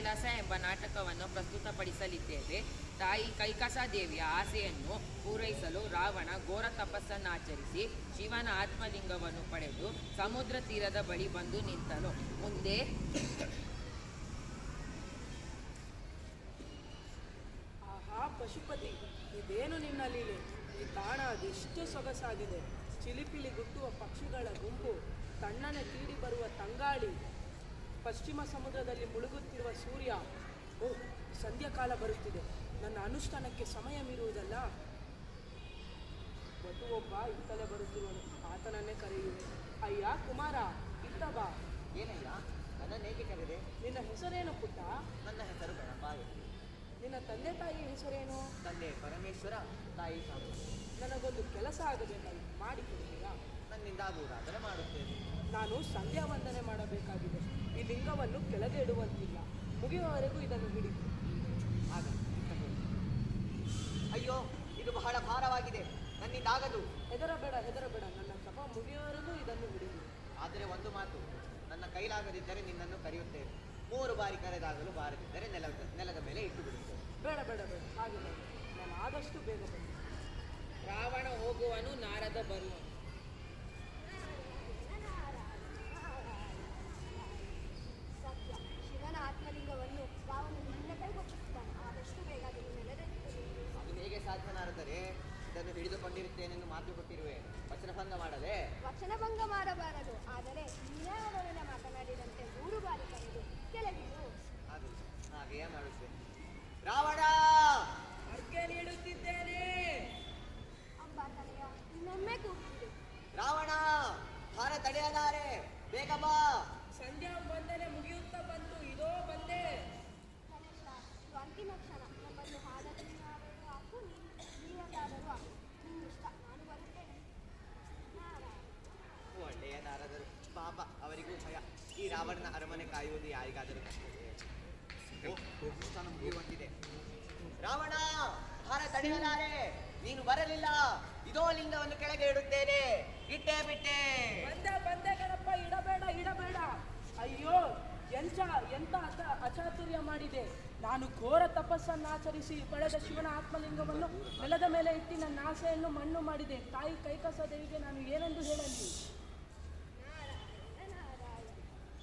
ಕೈಲಾಸ ಎಂಬ ನಾಟಕವನ್ನು ಪ್ರಸ್ತುತಪಡಿಸಲಿದ್ದೇವೆ. ತಾಯಿ ಕೈಕಸಾದೇವಿಯ ಆಸೆಯನ್ನು ಪೂರೈಸಲು ರಾವಣ ಘೋರ ತಪಸ್ಸನ್ನಾಚರಿಸಿ ಶಿವನ ಆತ್ಮಲಿಂಗವನ್ನು ಪಡೆದು ಸಮುದ್ರ ತೀರದ ಬಳಿ ಬಂದು ನಿಂತನು. ಮುಂದೆ ಆಹಾ ಪಶುಪತಿ, ಇದೇನು ನಿನ್ನ ಲೀಲೆ? ಈ ತಾಣ ಅದೆಷ್ಟು ಸೊಗಸಾಗಿದೆ. ಚಿಲಿಪಿಲಿ ಗುಟ್ಟುವ ಪಕ್ಷಿಗಳ ಗುಂಪು, ತಣ್ಣನೆ ತೀಡಿ ಬರುವ ತಂಗಾಳಿ, ಪಶ್ಚಿಮ ಸಮುದ್ರದಲ್ಲಿ ಮುಳುಗುತ್ತಿರುವ ಸೂರ್ಯ. ಓಹ್, ಸಂಧ್ಯಾಕಾಲ ಬರುತ್ತಿದೆ. ನನ್ನ ಅನುಷ್ಠಾನಕ್ಕೆ ಸಮಯ ಮೀರುವುದಲ್ಲ. ವಧು ಒಬ್ಬ ಇತ್ತಲೇ ಬರುತ್ತಿರುವನು, ಆತನನ್ನೇ ಕರೆಯುವೆ. ಅಯ್ಯ ಕುಮಾರ, ಇತ್ತ ಬಾ. ಏನಯ್ಯ, ನನ್ನನ್ನೇಕೆ ಕರೆದೆ? ನಿನ್ನ ಹೆಸರೇನು ಪುಟ್ಟ? ನನ್ನ ಹೆಸರು ಗಣಪ. ನಿನ್ನ ತಂದೆ ತಾಯಿಯ ಹೆಸರೇನು? ತಂದೆ ಪರಮೇಶ್ವರ, ತಾಯಿ ಸಾಧು. ನನಗೊಂದು ಕೆಲಸ ಆಗಬೇಕಾಗಿ ಮಾಡಿಕೊಡುತ್ತೀರಾ? ನನ್ನಿಂದಾಗುವುದಾದರೆ ಮಾಡುತ್ತೇನೆ. ನಾನು ಸಂಧ್ಯಾ ವಂದನೆ ಮಾಡಬೇಕಾಗಿದೆ. ಈ ಲಿಂಗವನ್ನು ಕೆಳಗೆ ಇಡುವಂತಿಲ್ಲ. ಮುಗಿಯುವವರೆಗೂ ಇದನ್ನು ಹಿಡಿದು. ಆಗಲಿ. ಅಯ್ಯೋ, ಇದು ಬಹಳ ಭಾರವಾಗಿದೆ, ನನ್ನಿಂದಾಗದು. ಹೆದರಬೇಡ. ನನ್ನ ತಪ ಮುಗಿಯುವವರೆಗೂ ಇದನ್ನು ಹಿಡಿದು. ಆದರೆ ಒಂದು ಮಾತು, ನನ್ನ ಕೈಲಾಗದಿದ್ದರೆ ನಿನ್ನನ್ನು ಕರೆಯುತ್ತೇನೆ. 3 ಬಾರಿ ಕರೆದಾಗಲು ಬಾರದಿದ್ದರೆ ನೆಲದ ಮೇಲೆ ಇಟ್ಟು ಬಿಡುತ್ತೇನೆ. ಬೇಡ ಹಾಗೆ ಬೇಡ. ನಾನು ಆದಷ್ಟು ಬೇಗ ಬಂದೆ. ರಾವಣ ಹೋಗುವನು, ನಾರದ ಬರುವನು. ಸತ್ಯ, ಶಿವನ ಆತ್ಮಲಿಂಗವನ್ನು ರಾವಣನು ನಿನ್ನ ಕೈಗೊಟ್ಟಿದ್ದಾನೆ. ಆದಷ್ಟು ಬೇಗ ಅದನ್ನು ನೆಲದಲ್ಲಿ ಅದು ಹೇಗೆ ಸಾಧ್ಯ ನಾರದರೆ? ಇದನ್ನು ಹಿಡಿದುಕೊಂಡಿರುತ್ತೇನೆಂದು ಮಾತು ಕೊಟ್ಟಿರುವೆ. ವಚನಭಂಗ ಮಾಡಲೇ? ವಚನಭಂಗ ಮಾಡಬಾರದು. ಆದರೆ ನೀನೇ ಮಾತನಾಡಿದಂತೆ 3 ಬಾರಿ ಕರೆದು ಕೆಳಗಿರು. ಅದು ಹಾಗೆಯೇ ಮಾಡುತ್ತೇನೆ. ರಾವಣ, ಅರ್ಘ್ಯ ನೀಡುತ್ತಿದ್ದೇನೆ. ಅಂಬ ತಲೆಯ ಇನ್ನೊಮ್ಮೆ ಕೂಗುತ್ತಿದೆ. ರಾವಣ, ಹಾರ ತಡೆಯಲಾರೆ, ಬೇಗ ಬಾ. ಸಂಧ್ಯಾ ವಂದನೆ ಮುಗಿಯುತ್ತಾ ಬಂತು, ಇದೋ ಬಂದೆ. ಗಣೇಶ, ಇದು ಅಂತಿಮ ಕ್ಷಣ. ನಮ್ಮನ್ನು ಹಾಡಲು ಹಾಕು, ನೀವಂತಾದರೂ ಹಾಕು. ನಿನ್ನಿಷ್ಟ, ನಾನು ಬರುತ್ತೇನೆ. ಒಳ್ಳೆಯ ನಾರದರು. ಪಾಪ, ಅವರಿಗೂ ಭಯ. ಈ ರಾವಣನ ಅರಮನೆ ಕಾಯುವುದು ಯಾರಿಗಾದರೂ ಕಷ್ಟವೇ? ಹೋಗುತ್ತಾನ ಮುಗಿಯುವಂತಿದೆ. ರಾವಣ, ಹಾರ ತಡೆಯಲಾರೆ, ನೀನು ಬರಲಿಲ್ಲ. ಇದೋ ಲಿಂಗವನ್ನು ಕೆಳಗೆ ಇಡುತ್ತೇನೆ. ಇಟ್ಟೇ ಬಿಟ್ಟೆ. ಬಂದೆ ಗಣಪ, ಇಡಬೇಡ. ಅಯ್ಯೋ, ಎಂತ ಅಚಾತುರ್ಯ ಮಾಡಿದೆ. ನಾನು ಘೋರ ತಪಸ್ಸನ್ನಾಚರಿಸಿ ಪಡೆದ ಶಿವನ ಆತ್ಮಲಿಂಗವನ್ನು ನೆಲದ ಮೇಲೆ ಇಟ್ಟು ನನ್ನ ಆಸೆಯನ್ನು ಮಣ್ಣು ಮಾಡಿದೆ. ತಾಯಿ ಕೈಕಸದೇವಿಗೆ ನಾನು ಏನೆಂದು ಹೇಳಲಿ?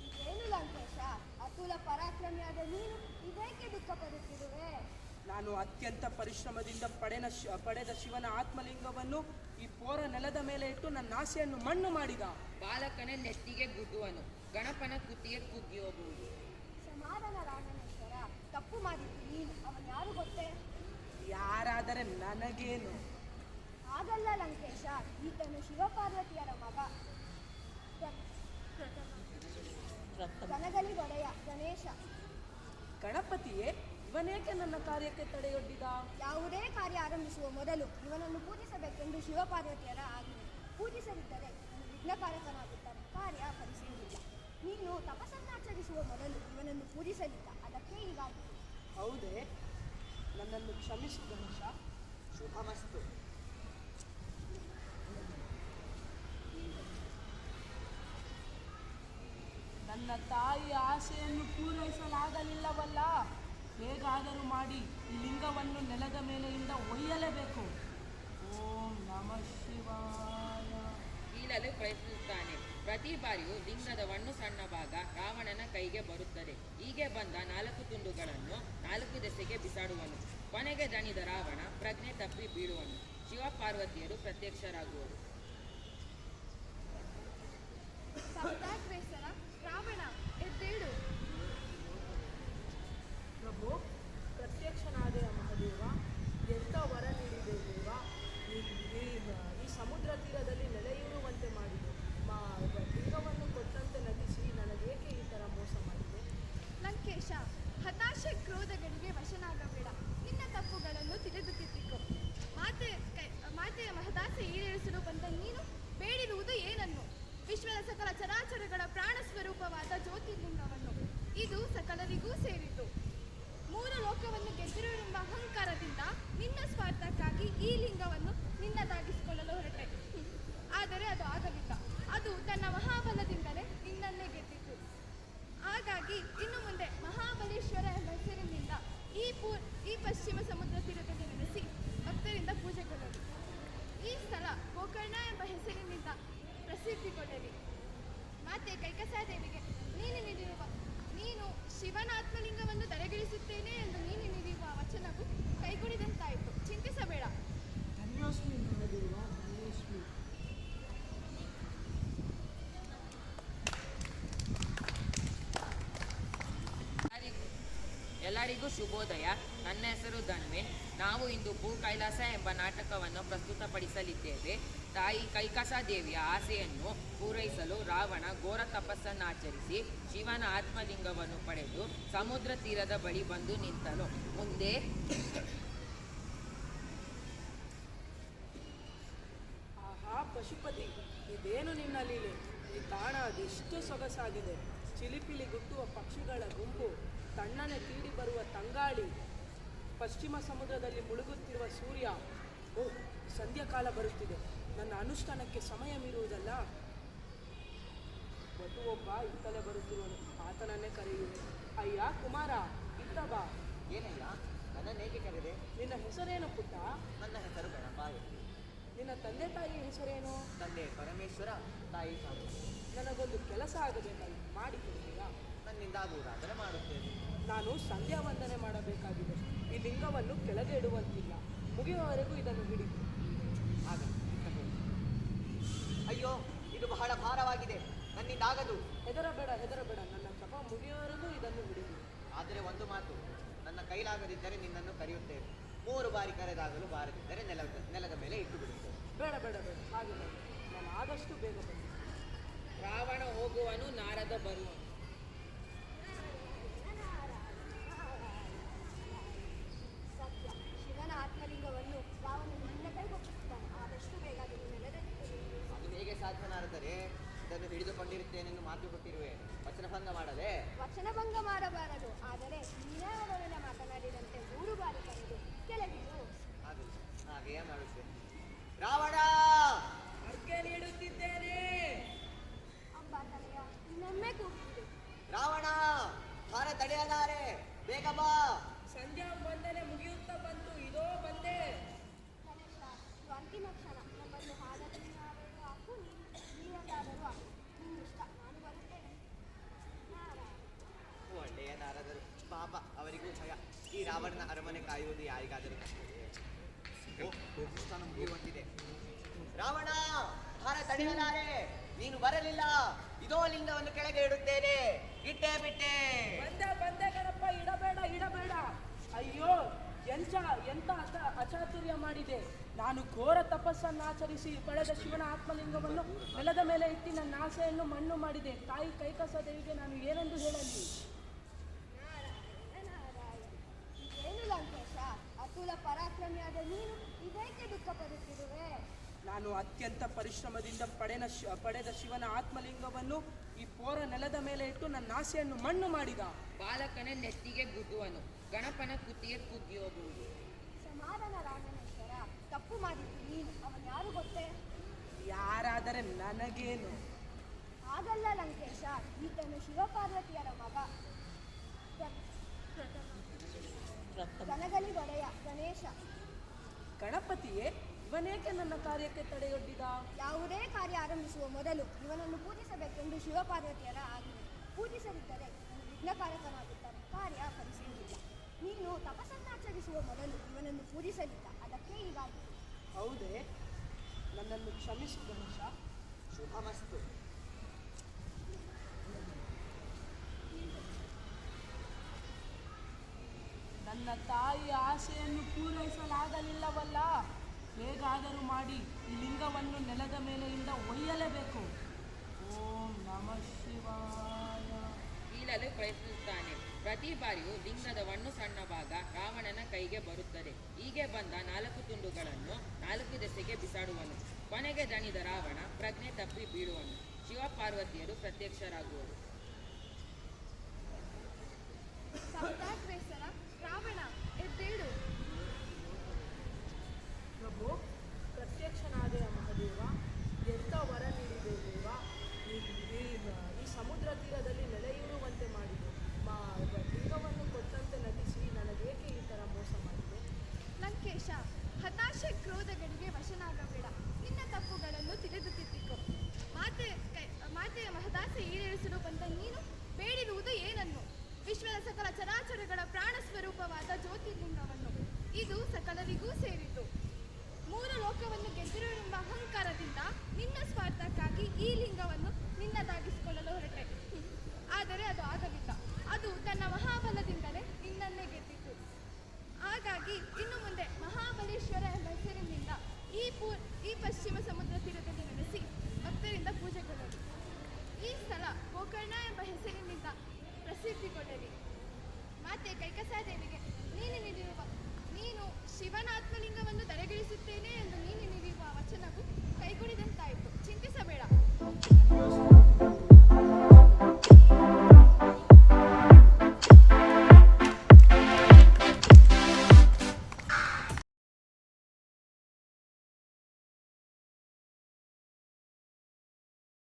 ಇದೇನು ಲಂಕೇಶ, ಅತುಲ ಪರಾಕ್ರಮಿಯಾದ ನೀನು ಇದೇಕೆ ದುಃಖ ಪಡುತ್ತಿರುವೆ? ನಾನು ಅತ್ಯಂತ ಪರಿಶ್ರಮದಿಂದ ಪಡೆದ ಶಿವನ ಆತ್ಮಲಿಂಗವನ್ನು ಈ ಪೋರ ನೆಲದ ಮೇಲೆ ಇಟ್ಟು ನನ್ನ ಆಸೆಯನ್ನು ಮಣ್ಣು ಮಾಡಿದ. ಬಾಲಕನ ನೆತ್ತಿಗೆ ಗುದ್ದುವನು, ಗಣಪನ ಕುತ್ತಿಗೆ ಕುಗ್ಗಿ ಹೋಗುವುದು. ಸಮಾಧಾನ ರಾಮನೇಶ್ವರ, ತಪ್ಪು ಮಾಡಿದ್ದು ನೀನು. ಅವನು ಯಾರು ಗೊತ್ತೇ? ಯಾರಾದರೆ ನನಗೇನು? ಹಾಗಲ್ಲ ಲಂಕೇಶ, ಈತನು ಶಿವಪಾರ್ವತಿಯರ ಮಗ, ಕನಗಲಿ ಒಡೆಯ ಗಣೇಶ. ಗಣಪತಿಯೇ, ಇವನೇಕೆ ನನ್ನ ಕಾರ್ಯಕ್ಕೆ ತಡೆಯೊಡ್ಡಿದ? ಯಾವುದೇ ಕಾರ್ಯ ಆರಂಭಿಸುವ ಮೊದಲು ಇವನನ್ನು ಪೂಜಿಸಬೇಕೆಂದು ಶಿವಪಾರ್ವತಿಯರ ಆಜ್ಞೆ. ಪೂಜಿಸದಿದ್ದರೆ ಇವನು ವಿಘ್ನಕಾರಕನಾಗುತ್ತಾನೆ, ಕಾರ್ಯ ಫಲಿಸುವುದಿಲ್ಲ. ನೀನು ತಪಸ್ಸನ್ನಾಚರಿಸುವ ಮೊದಲು ಇವನನ್ನು ಪೂಜಿಸಲಿಲ್ಲ, ಅದಕ್ಕೆ ಹೀಗಾಗಿ. ಹೌದೇ? ನನ್ನನ್ನು ಕ್ಷಮಿಸು ಗಣೇಶ. ಶುಭಮಸ್ತು. ನನ್ನ ತಾಯಿಯ ಆಸೆಯನ್ನು ಪೂರೈಸಲಾಗಲಿಲ್ಲವಲ್ಲ. ಹೇಗಾದರೂ ಮಾಡಿ ಈ ಲಿಂಗವನ್ನು ನೆಲದ ಮೇಲೆಯಿಂದ ಒಯ್ಯಲೇಬೇಕು. ಓಂ ನಮಃ ಶಿವಾಯ. ಕೀಳಲು ಪ್ರಯತ್ನಿಸುತ್ತಾನೆ. ಪ್ರತಿ ಬಾರಿಯೂ ಲಿಂಗದ ಸಣ್ಣ ಭಾಗ ರಾವಣನ ಕೈಗೆ ಬರುತ್ತದೆ. ಹೀಗೆ ಬಂದ 4 ತುಂಡುಗಳನ್ನು 4 ದೆಸೆಗೆ ಬಿಸಾಡುವನು. ಕೊನೆಗೆ ದಣಿದ ರಾವಣ ಪ್ರಜ್ಞೆ ತಪ್ಪಿ ಬೀಳುವನು. ಶಿವಪಾರ್ವತಿಯರು ಪ್ರತ್ಯಕ್ಷರಾಗುವರು. ರಾವಣ, ಎದ್ದೇಳು. ಪ್ರಭು, ಪ್ರತ್ಯಕ್ಷನಾದ ಮಹಾದೇವ, ಎಂಥ ವರ ನೀಡಿದೆ ದೇವ. ಈ ಸಮುದ್ರ ತೀರದಲ್ಲಿ ನೆಲೆಯೂರುವಂತೆ ಮಾಡಿದೆ. ಲಿಂಗವನ್ನು ಕೊಟ್ಟಂತೆ ನಟಿಸಿ ನನಗೇಕೆ ಈ ಥರ ಮೋಸ ಮಾಡಿದೆ? ಲಂಕೇಶ, ಹತಾಶೆ ಕ್ರೋಧಗಳಿಗೆ ವಶನಾಗಬೇಡ. ನಿನ್ನ ತಪ್ಪುಗಳನ್ನು ತಿಳಿದುಕಿತ್ತಿಕೊ. ಮಾತೆಯ ಮಹದಾಸೆ ಈಡೇರಿಸಲು ಬಂದ ನೀನು ಬೇಡಿರುವುದು ಏನನ್ನು? ವಿಶ್ವದ ಸಕಲ ಚರಾಚರಗಳ ಪ್ರಾಣ ಸ್ವರೂಪವಾದ ಜ್ಯೋತಿರ್ಲಿಂಗವನ್ನು. ಇದು ಸಕಲರಿಗೂ ಸೇರಿತು. 3 ಲೋಕವನ್ನು ಗೆದ್ದಿರುವೆಂಬ ಅಹಂಕಾರದಿಂದ ನಿನ್ನ ಸ್ವಾರ್ಥಕ್ಕಾಗಿ ಈ ಲಿಂಗವನ್ನು ನಿನ್ನದಾಗಿಸಿಕೊಳ್ಳಲು ಹೊರಟೆ. ಆದರೆ ಅದು ಆಗಲಿಲ್ಲ. ಅದು ತನ್ನ ಮಹಾಬಲದಿಂದಲೇ ನಿನ್ನನ್ನೇ ಗೆದ್ದಿತು. ಹಾಗಾಗಿ ಇನ್ನು ಮುಂದೆ ಮಹಾಬಲೇಶ್ವರ ಲಿಂಗವನ್ನು ಧರೆಗಿಳಿಸುತ್ತೇನೆ ಎಂದು ನೀನು ನೀಡಿರುವ ವಚನವು ಕೈಗೂಡಿದಂತಾಯಿತು. ಚಿಂತಿಸಬೇಡ. ಧನ್ಯೋಸ್ಮಿ ಮಹಾದೇವ, ಧನ್ಯೋಸ್ಮಿ. ಎಲ್ಲರಿಗೂ ಶುಭೋದಯ. ನನ್ನ ಹೆಸರು ಧನ್ವಿನ್. ನಾವು ಇಂದು ಭೂ ಕೈಲಾಸ ಎಂಬ ನಾಟಕವನ್ನು ಪ್ರಸ್ತುತಪಡಿಸಲಿದ್ದೇವೆ. ತಾಯಿ ಕೈಕಸ ದೇವಿಯ ಆಸೆಯನ್ನು ಪೂರೈಸಲು ರಾವಣ ಘೋರ ತಪಸ್ಸನ್ನಾಚರಿಸಿ ಶಿವನ ಆತ್ಮಲಿಂಗವನ್ನು ಪಡೆದು ಸಮುದ್ರ ತೀರದ ಬಳಿ ಬಂದು ನಿಂತನು. ಮುಂದೆ ಆಹಾ ಪಶುಪತಿ, ಇದೇನು ನಿನ್ನ ಲೀಲೆ? ಈ ತಾಣ ಅದೆಷ್ಟು ಸೊಗಸಾಗಿದೆ. ಚಿಲಿಪಿಲಿ ಗುಟ್ಟುವ ಪಕ್ಷಿಗಳ ಗುಂಪು, ತಣ್ಣನೆ ತೀಡಿ ಬರುವ ತಂಗಾಳಿ, ಪಶ್ಚಿಮ ಸಮುದ್ರದಲ್ಲಿ ಮುಳುಗುತ್ತಿರುವ ಸೂರ್ಯ. ಓಹ್, ಸಂಧ್ಯಾಕಾಲ ಬರುತ್ತಿದೆ. ನನ್ನ ಅನುಷ್ಠಾನಕ್ಕೆ ಸಮಯ ಮೀರುವುದಲ್ಲ. ವಧು ಒಬ್ಬ ಇತ್ತಲೇ ಬರುತ್ತಿರುವನು. ಆತನನ್ನೇ ಕರೆಯುವೆ. ಅಯ್ಯ ಕುಮಾರ, ಇತ್ತ ಬಾ. ಏನಲ್ಲ, ನನ್ನನ್ನೇಕೆ ಕರೆದೆ? ನಿನ್ನ ಹೆಸರೇನು ಪುಟ್ಟ? ನನ್ನ ಹೆಸರು ಗಣಪ ಎಂದು. ನಿನ್ನ ತಂದೆ ತಾಯಿಯ ಹೆಸರೇನು? ತಂದೆ ಪರಮೇಶ್ವರ, ತಾಯಿ ಸಾಧು. ನನಗೊಂದು ಕೆಲಸ ಆಗಬೇಕಾಗಿತ್ತು, ಮಾಡಿಕೊಡ್ತೀಯಾ? ನನ್ನಿಂದಾಗುವುದಾದರೆ ಮಾಡುತ್ತೇನೆ. ನಾನು ಸಂಧ್ಯಾ ವಂದನೆ ಮಾಡಬೇಕಾಗಿದೆ. ಈ ಲಿಂಗವನ್ನು ಕೆಳಗೆ ಇಡುವಂತಿಲ್ಲ. ಮುಗಿಯುವವರೆಗೂ ಇದನ್ನು ಹಿಡಿದು. ಆಗಲಿ, ಇತ್ತ ಹೋಗು. ಅಯ್ಯೋ, ಇದು ಬಹಳ ಭಾರವಾಗಿದೆ, ನನ್ನಿಂದಾಗದು. ಹೆದರಬೇಡ, ಹೆದರಬೇಡ. ನನ್ನ ತಪ ಮುಗಿಯುವವರೆಗೂ ಇದನ್ನು ಹಿಡಿದು. ಆದರೆ ಒಂದು ಮಾತು, ನನ್ನ ಕೈಲಾಗದಿದ್ದರೆ ನಿನ್ನನ್ನು ಕರೆಯುತ್ತೇನೆ. 3 ಬಾರಿ ಕರೆದಾಗಲು ಬಾರದಿದ್ದರೆ ನೆಲದ ಮೇಲೆ ಇಟ್ಟು ಬಿಡುತ್ತೇನೆ. ಬೇಡ ಬೇಡ ಬೇಡ, ಹಾಗೆ ಬೇಡ. ನಾನು ಆದಷ್ಟು ಬೇಗ ಬಂದೆ. ರಾವಣ ಹೋಗುವನು, ನಾರದ ಬರುವನು. ಸತ್ಯ, ಶಿವನ ಆತ್ಮಲಿಂಗವನ್ನು ರಾವಣನು ನಿನ್ನ ಕೈಗೊಪ್ಪಿಸುತ್ತಾನೆ. ಆದಷ್ಟು ಬೇಗ ಅದನ್ನು ನೆಲದಲ್ಲಿ ಇಡು. ಅದು ಹೇಗೆ ಸಾಧ್ಯ ನಾರದರೆ? ಇದನ್ನು ಹಿಡಿದುಕೊಂಡಿರುತ್ತೇನೆಂದು ಮಾತು ಕೊಟ್ಟಿರುವೆ. ವಚನಭಂಗ ಮಾಡಲೇ? ವಚನಭಂಗ ಮಾಡಬಾರದು. ಆದರೆ ನೀನೇ ಅವರೊಡನೆ ಮಾತನಾಡಿದಂತೆ 3 ಬಾರಿ ಕರೆದು ಕೆಳಗಿಡು. ಆಗಲಿ, ಹಾಗೆಯೇ ಮಾಡುತ್ತೇನೆ. ರಾವಣ, ಅರ್ಕೆ ನೀಡುತ್ತಿದ್ದೇನೆ. ಅಂಬಾ ತಲೆಯ ಇನ್ನೊಮ್ಮೆ ಕೂಗುತ್ತಿದೆ. ರಾವಣ, ಹಾರ ತಡೆಯಲಾರೆ, ಬೇಗ ಬಾ. ಸಂಧ್ಯಾ ವಂದನೆ ಮುಗಿಯುತ್ತಾ ಬಂತು, ಇದೋ ಬಂದೆ. ಗಣೇಶ, ಇದು ಅಂತಿಮ ಕ್ಷಣ. ನಮ್ಮನ್ನು ಹಾಡಲು ಹಾಕು, ನೀನೆಂದಾದರೂ ಹಾಕು. ನಿನ್ನಿಷ್ಟ, ನಾನು ಬರುತ್ತೇನೆ. ನಾರಾಯಣ. ಒಳ್ಳೆಯ ನಾರದರು. ಪಾಪ, ಅವರಿಗೂ ಭಯ. ಈ ರಾವಣನ ಅರಮನೆ ಕಾಯುವುದು ಯಾರಿಗಾದರೂ ಕಷ್ಟವೇ? ಓ, ಸ್ಥಾನ ಮುಗಿಯುವಂತಿದೆ. ರಾವಣ, ಹಾರ ತಡೆಯಲಾರೆ, ನೀನು ಬರಲಿಲ್ಲ. ಇದೋ ಲಿಂಗವನ್ನು ಕೆಳಗೆ ಇಡುತ್ತೇನೆ. ಇಟ್ಟೇ ಬಿಟ್ಟೆ. ಬಂದೆ ಬಂದೆ ಗಣಪ, ಇಡಬೇಡ ಇಡಬೇಡ. ಅಯ್ಯೋ, ಎಂತ ಅಚಾತುರ್ಯ ಮಾಡಿದೆ. ನಾನು ಘೋರ ತಪಸ್ಸನ್ನಾಚರಿಸಿ ಪಡೆದ ಶಿವನ ಆತ್ಮಲಿಂಗವನ್ನು ನೆಲದ ಮೇಲೆ ಇಟ್ಟು ನನ್ನ ಆಸೆಯನ್ನು ಮಣ್ಣು ಮಾಡಿದೆ. ತಾಯಿ ಕೈಕಸ ದೇವಿಗೆ ನಾನು ಏನೆಂದು ಹೇಳಲಿ? ನಾರಾಯಣ ನಾರಾಯಣ. ಇದೇನು ಲಂಕೇಶ, ಅತುಲ ಪರಾಕ್ರಮಿಯಾದ ನೀನು ಇದೇಕೆ ದುಃಖ ಪಡುತ್ತಿರುವೆ? ನಾನು ಅತ್ಯಂತ ಪರಿಶ್ರಮದಿಂದ ಪಡೆದ ಶಿವನ ಆತ್ಮಲಿಂಗವನ್ನು ಈ ಪೋರ ನೆಲದ ಮೇಲೆ ಇಟ್ಟು ನನ್ನ ಆಸೆಯನ್ನು ಮಣ್ಣು ಮಾಡಿದ. ಬಾಲಕನ ನೆತ್ತಿಗೆ ಗುದ್ದುವನು, ಗಣಪನ ಕುತ್ತಿಗೆ ಕುಗ್ಗಿ ಹೋಗುವುದು. ಸಮಾಧಾನ ರಾಮನೇಶ್ವರ, ತಪ್ಪು ಮಾಡಿದ್ದು ನೀನು. ಅವನು ಯಾರು ಗೊತ್ತೇ? ಯಾರಾದರೆ ನನಗೇನು? ಹಾಗಲ್ಲ ಲಂಕೇಶ, ಈತನು ಶಿವಪಾರ್ವತಿಯರ ಮಗ. ಗಣಗಲಿ ಒಡೆಯ ಗಣೇಶ. ಗಣಪತಿಯೇ, ಇವನೇಕೆ ನನ್ನ ಕಾರ್ಯಕ್ಕೆ ತಡೆಯೊಡ್ಡಿದ? ಯಾವುದೇ ಕಾರ್ಯ ಆರಂಭಿಸುವ ಮೊದಲು ಇವನನ್ನು ಪೂಜಿಸಬೇಕೆಂದು ಶಿವಪಾರ್ವತಿಯರ ಆಜ್ಞೆ. ಪೂಜಿಸದಿದ್ದರೆ ಇವನು ವಿಘ್ನಕಾರಕನಾಗುತ್ತಾನೆ, ಕಾರ್ಯ ಫಲಿಸುವುದಿಲ್ಲ. ನೀನು ತಪಸ್ಸನ್ನಾಚರಿಸುವ ಮೊದಲು ಇವನನ್ನು ಪೂಜಿಸಲಿಲ್ಲ, ಅದಕ್ಕೆ ಹೀಗಾಗಿ. ಹೌದೇ? ನನ್ನನ್ನು ಕ್ಷಮಿಸು ಗಣೇಶ. ಶುಭಮಸ್ತು. ನನ್ನ ತಾಯಿಯ ಆಸೆಯನ್ನು ಪೂರೈಸಲಾಗಲಿಲ್ಲವಲ್ಲ. ಹೇಗಾದರೂ ಮಾಡಿ ಈ ಲಿಂಗವನ್ನು ನೆಲದ ಮೇಲೆಯಿಂದ ಒಯ್ಯಲೇಬೇಕು. ಓಂ ನಮಃ ಶಿವಾಯ. ಕೀಳಲು ಪ್ರಯತ್ನಿಸುತ್ತಾನೆ. ಪ್ರತಿ ಬಾರಿಯೂ ಲಿಂಗದ ಒಂದು ಸಣ್ಣ ಭಾಗ ರಾವಣನ ಕೈಗೆ ಬರುತ್ತದೆ. ಹೀಗೆ ಬಂದ 4 ತುಂಡುಗಳನ್ನು 4 ದೆಸೆಗೆ ಬಿಸಾಡುವನು. ಕೊನೆಗೆ ದಣಿದ ರಾವಣ ಪ್ರಜ್ಞೆ ತಪ್ಪಿ ಬೀಳುವನು. ಶಿವಪಾರ್ವತಿಯರು ಪ್ರತ್ಯಕ್ಷರಾಗುವರು. ಸಪ್ತಾಗ್ರೇಸರ ರಾವಣ, ಎದ್ದೇಳು. ಪ್ರಭು, ಪ್ರತ್ಯಕ್ಷನಾದೆಯ ಮಹಾದೇವ. ಎಂಥ ವರ ನೀಡಿದೆ ದೇವ. ಈ ಸಮುದ್ರ ತೀರದಲ್ಲಿ ನೆಲೆಯೂರುವಂತೆ ಮಾಡಿದೆ. ಲಿಂಗವನ್ನು ಕೊಟ್ಟಂತೆ ನಟಿಸಿ ನನಗೇಕೆ ಈ ಥರ ಮೋಸ ಮಾಡಿದೆ? ಲಂಕೇಶ, ಹತಾಶೆ ಕ್ರೋಧಗಳಿಗೆ ವಶನಾಗಬೇಡ. ನಿನ್ನ ತಪ್ಪುಗಳನ್ನು ತಿಳಿದು ತಿದ್ದಿಕೊ. ಮಾತೆಯ ಮಹದಾಸೆ ಈಡೇರಿಸಲು ಬಂದ ನೀನು ಬೇಡಿರುವುದು ಏನನ್ನು? ವಿಶ್ವದ ಸಕಲ ಚರಾಚರ ಚರಾಚರಗಳ ಪ್ರಾಣ ಸ್ವರೂಪವಾದ ಜ್ಯೋತಿರ್ಲಿಂಗವನ್ನು. ಇದು ಸಕಲರಿಗೂ ಸೇರಿತು. ಮೂರು ಲೋಕವನ್ನು ಗೆದ್ದಿರುವೆಂಬ ಅಹಂಕಾರದಿಂದ ನಿನ್ನ ಸ್ವಾರ್ಥಕ್ಕಾಗಿ ಈ ಲಿಂಗವನ್ನು ನಿನ್ನದಾಗಿಸಿಕೊಳ್ಳಲು ಹೊರಟೆ. ಆದರೆ